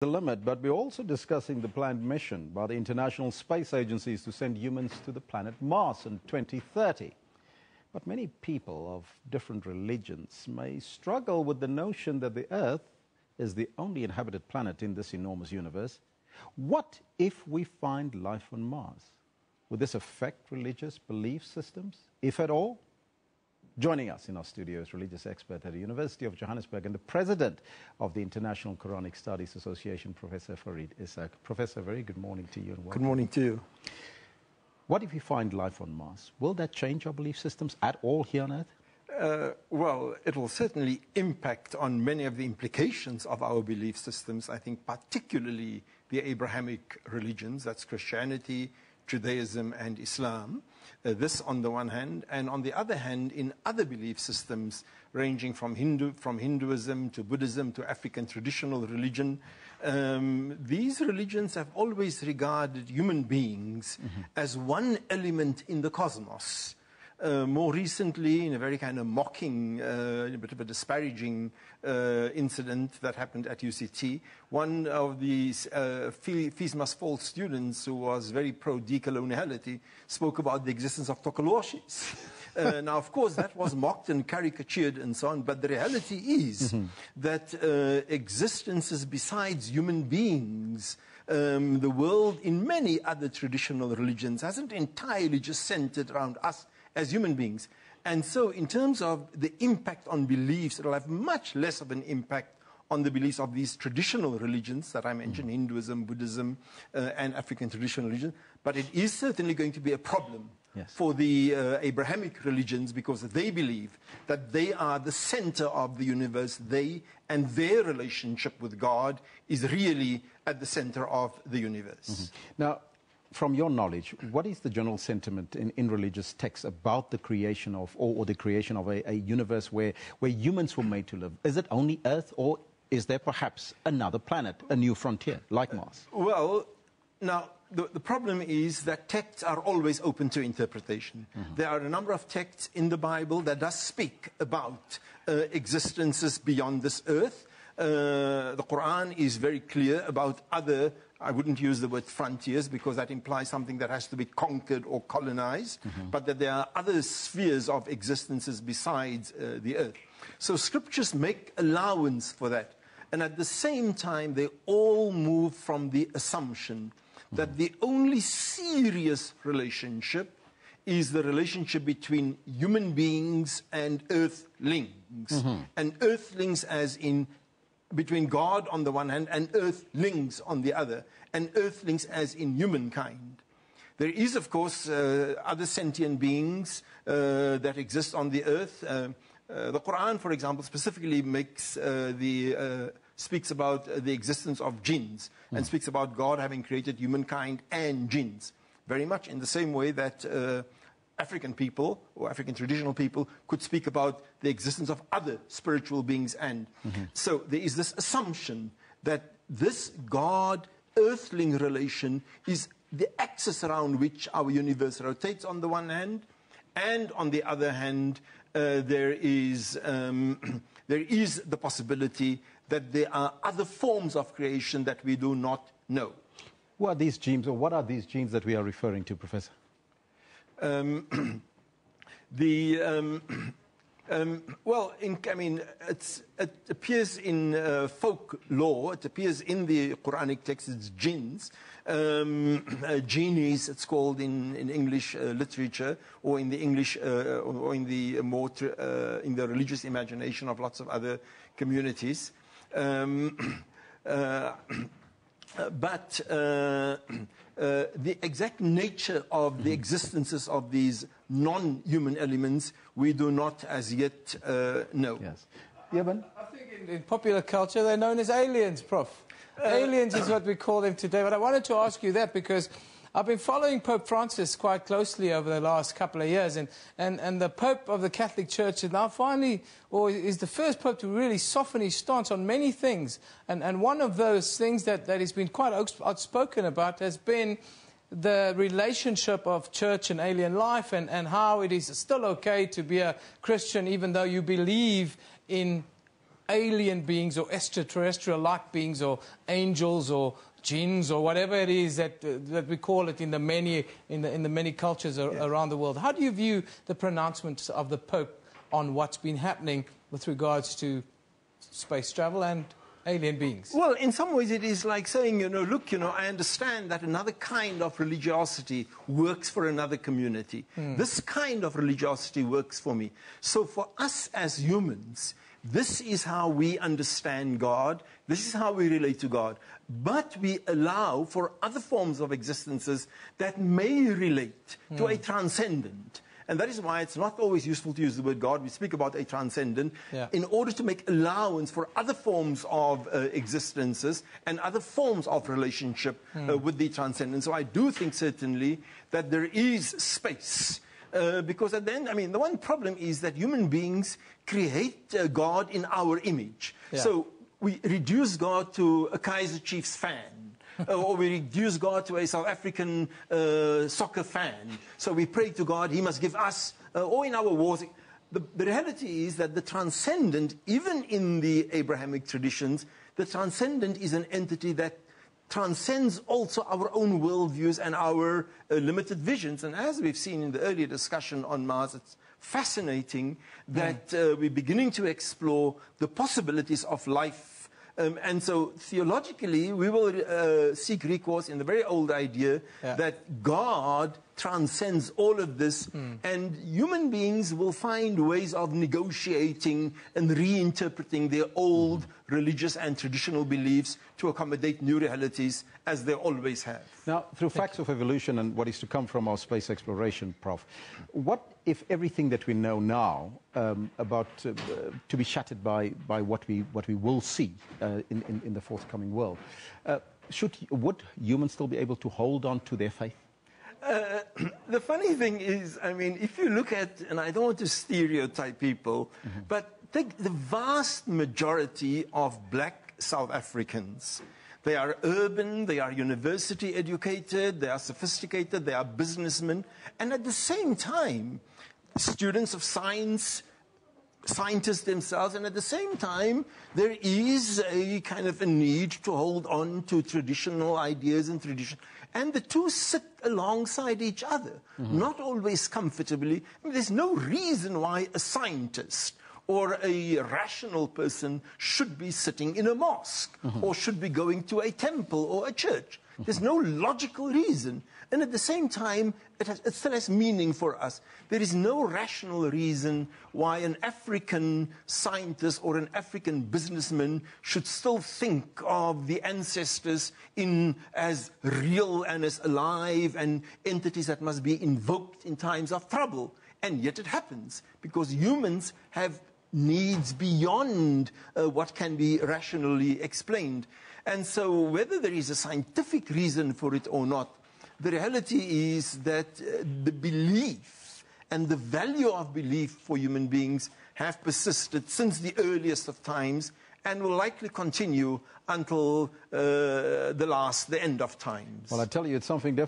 The limit, but we're also discussing the planned mission by the International Space Agencies to send humans to the planet Mars in 2030. But many people of different religions may struggle with the notion that the Earth is the only inhabited planet in this enormous universe. What if we find life on Mars? Would this affect religious belief systems, if at all? Joining us in our studio is religious expert at the University of Johannesburg and the president of the International Quranic Studies Association, Professor Farid Esack. Professor, very good morning to you and welcome. Good morning to you. What if we find life on Mars? Will that change our belief systems at all here on Earth? Well, it will certainly impact on many of the implications of our belief systems. I think particularly the Abrahamic religions, that's Christianity, Judaism and Islam. This on the one hand, and on the other hand, in other belief systems ranging from Hinduism to Buddhism to African traditional religion, these religions have always regarded human beings as one element in the cosmos. More recently, in a very kind of mocking, a bit of a disparaging incident that happened at UCT, one of these Fees Must Fall students who was very pro-decoloniality spoke about the existence of Tokolwashis. Now, of course, that was mocked and caricatured and so on, but the reality is that existences besides human beings, the world in many other traditional religions hasn't entirely just centered around us as human beings. And so in terms of the impact on beliefs, it will have much less of an impact on the beliefs of these traditional religions that I mentioned, Hinduism, Buddhism, and African traditional religion. But it is certainly going to be a problem for the Abrahamic religions, because they believe that they are the center of the universe. They and their relationship with God is really at the center of the universe. Now, from your knowledge, what is the general sentiment in religious texts about the creation of, or the creation of a universe where humans were made to live? Is it only Earth, or is there perhaps another planet, a new frontier, like Mars? Well, now, the problem is that texts are always open to interpretation. There are a number of texts in the Bible that does speak about existences beyond this Earth. The Quran is very clear about other, I wouldn't use the word frontiers because that implies something that has to be conquered or colonized, but that there are other spheres of existences besides the Earth. So scriptures make allowance for that. And at the same time, they all move from the assumption that the only serious relationship is the relationship between human beings and earthlings. And earthlings as in between God on the one hand and earthlings on the other, and earthlings as in humankind. There is, of course, other sentient beings that exist on the earth. The Quran, for example, specifically speaks about the existence of jinns and speaks about God having created humankind and jinns, very much in the same way that African people or African traditional people could speak about the existence of other spiritual beings. And so there is this assumption that this God-earthling relation is the axis around which our universe rotates on the one hand, and on the other hand, there is the possibility that there are other forms of creation that we do not know. What are these genes, or what are these genes that we are referring to, Professor? Well, it appears in folklore, it appears in the Quranic text, it's jinns, genies, it's called in English literature, or in the English, or in the in the religious imagination of lots of other communities. But the exact nature of the existences of these non-human elements, we do not as yet know. Yes. Yeben? I think in popular culture they're known as aliens, Prof. Aliens is what we call them today. But I wanted to ask you that because I've been following Pope Francis quite closely over the last couple of years, and the Pope of the Catholic Church is now finally, or is the first Pope to really soften his stance on many things. And one of those things that he's been quite outspoken about has been the relationship of church and alien life, and how it is still okay to be a Christian even though you believe in alien beings or extraterrestrial-like beings or angels or jinns or whatever it is that we call it in the many cultures around the world. How do you view the pronouncements of the Pope on what's been happening with regards to space travel and alien beings? Well, in some ways it is like saying, look, I understand that another kind of religiosity works for another community. This kind of religiosity works for me. So for us as humans, this is how we understand God. This is how we relate to God. But we allow for other forms of existences that may relate to a transcendent. And that is why it's not always useful to use the word God. We speak about a transcendent in order to make allowance for other forms of existences and other forms of relationship with the transcendent. So I do think certainly that there is space. Because at the end, the one problem is that human beings create God in our image. So we reduce God to a Kaiser Chiefs fan. Or we reduce God to a South African soccer fan. So we pray to God, he must give us, or in our wars. The reality is that the transcendent, even in the Abrahamic traditions, the transcendent is an entity that transcends also our own worldviews and our limited visions. And as we've seen in the earlier discussion on Mars, it's fascinating that we're beginning to explore the possibilities of life. And so theologically, we will seek recourse in the very old idea that God transcends all of this, and human beings will find ways of negotiating and reinterpreting their old religious and traditional beliefs to accommodate new realities, as they always have. Now, through facts of evolution and what is to come from our space exploration, Prof, what if everything that we know now about to be shattered by what we will see in the forthcoming world, would humans still be able to hold on to their faith? The funny thing is, if you look at, and I don't want to stereotype people, but take the vast majority of black South Africans. They are urban, they are university educated, they are sophisticated, they are businessmen, and at the same time, students of science, scientists themselves, and at the same time, there is a kind of a need to hold on to traditional ideas and tradition. And the two sit alongside each other, not always comfortably. There's no reason why a scientist or a rational person should be sitting in a mosque or should be going to a temple or a church. There's no logical reason. And at the same time, it still has meaning for us. There is no rational reason why an African scientist or an African businessman should still think of the ancestors as real and as alive and entities that must be invoked in times of trouble. And yet it happens, because humans have needs beyond what can be rationally explained. And so whether there is a scientific reason for it or not, the reality is that the belief and the value of belief for human beings have persisted since the earliest of times and will likely continue until the end of times. Well, I tell you, it's something definitely